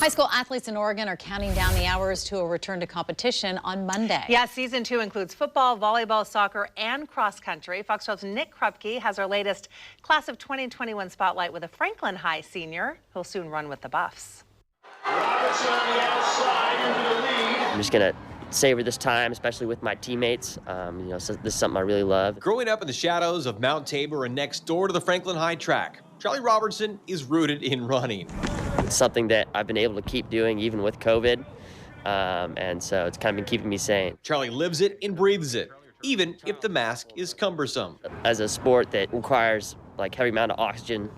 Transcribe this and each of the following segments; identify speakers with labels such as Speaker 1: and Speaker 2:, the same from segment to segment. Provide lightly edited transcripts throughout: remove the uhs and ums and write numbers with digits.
Speaker 1: High school athletes in Oregon are counting down the hours to a return to competition on Monday.
Speaker 2: Yeah, season 2 includes football, volleyball, soccer, and cross country. Fox 12's Nick Krupke has our latest class of 2021 spotlight with a Franklin High senior who'll soon run with the Buffs.
Speaker 3: Robertson on the outside into the lead.
Speaker 4: I'm just gonna savor this time, especially with my teammates. So this is something I really love.
Speaker 5: Growing up in the shadows of Mount Tabor and next door to the Franklin High track, Charlie Robertson is rooted in running.
Speaker 4: It's something that I've been able to keep doing even with COVID, and so it's kind of been keeping me sane.
Speaker 5: Charlie lives it and breathes it, even if the mask is cumbersome.
Speaker 4: As a sport that requires like heavy amount of oxygen,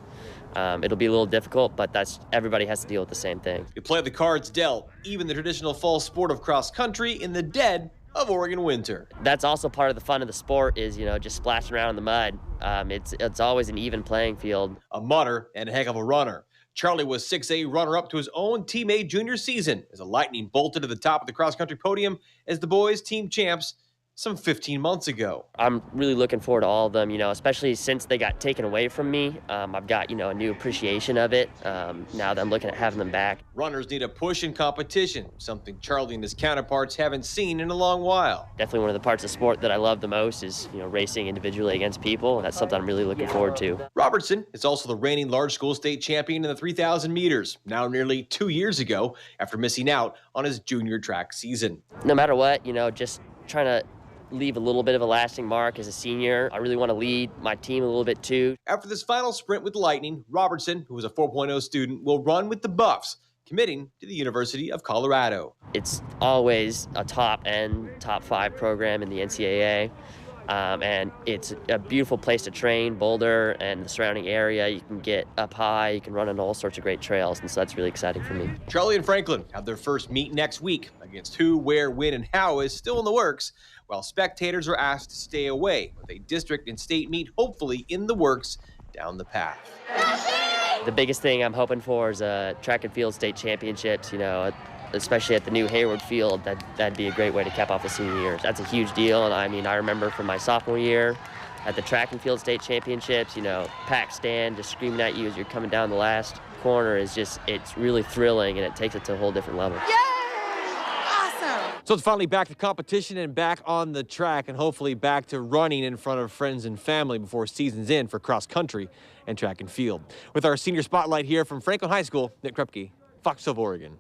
Speaker 4: it'll be a little difficult, but everybody has to deal with the same thing.
Speaker 5: You play the cards dealt, even the traditional fall sport of cross country in the dead of Oregon winter.
Speaker 4: That's also part of the fun of the sport is, just splashing around in the mud. It's always an even playing field.
Speaker 5: A mudder and a heck of a runner. Charlie was 6A runner-up to his own teammate junior season as the Lightning bolted to the top of the cross-country podium as the boys team champs some 15 months ago.
Speaker 4: I'm really looking forward to all of them, especially since they got taken away from me. I've got, a new appreciation of it now that I'm looking at having them back.
Speaker 5: Runners need a push in competition, something Charlie and his counterparts haven't seen in a long while.
Speaker 4: Definitely one of the parts of sport that I love the most is, racing individually against people. That's something I'm really looking forward to.
Speaker 5: Robertson is also the reigning large school state champion in the 3,000 meters, now nearly 2 years ago after missing out on his junior track season.
Speaker 4: No matter what, just trying to leave a little bit of a lasting mark as a senior. I really want to lead my team a little bit too.
Speaker 5: After this final sprint with the Lightning, Robertson, who was a 4.0 student, will run with the Buffs, committing to the University of Colorado.
Speaker 4: It's always a top 5 program in the NCAA. And it's a beautiful place to train. Boulder and the surrounding area, you can get up high, you can run on all sorts of great trails, and so that's really exciting for me.
Speaker 5: Charlie and Franklin have their first meet next week. Against who, where, when, and how is still in the works, while spectators are asked to stay away, with a district and state meet hopefully in the works down the path.
Speaker 4: The biggest thing I'm hoping for is track and field state championships, especially at the new Hayward Field. That'd be a great way to cap off the senior years. That's a huge deal, and I remember from my sophomore year at the track and field state championships, packed stand just screaming at you as you're coming down the last corner it's really thrilling, and it takes it to a whole different level.
Speaker 1: Yay! Awesome!
Speaker 5: So it's finally back to competition and back on the track, and hopefully back to running in front of friends and family before season's in for cross country and track and field. With our senior spotlight here from Franklin High School, Nick Krupke, Fox 12 Oregon.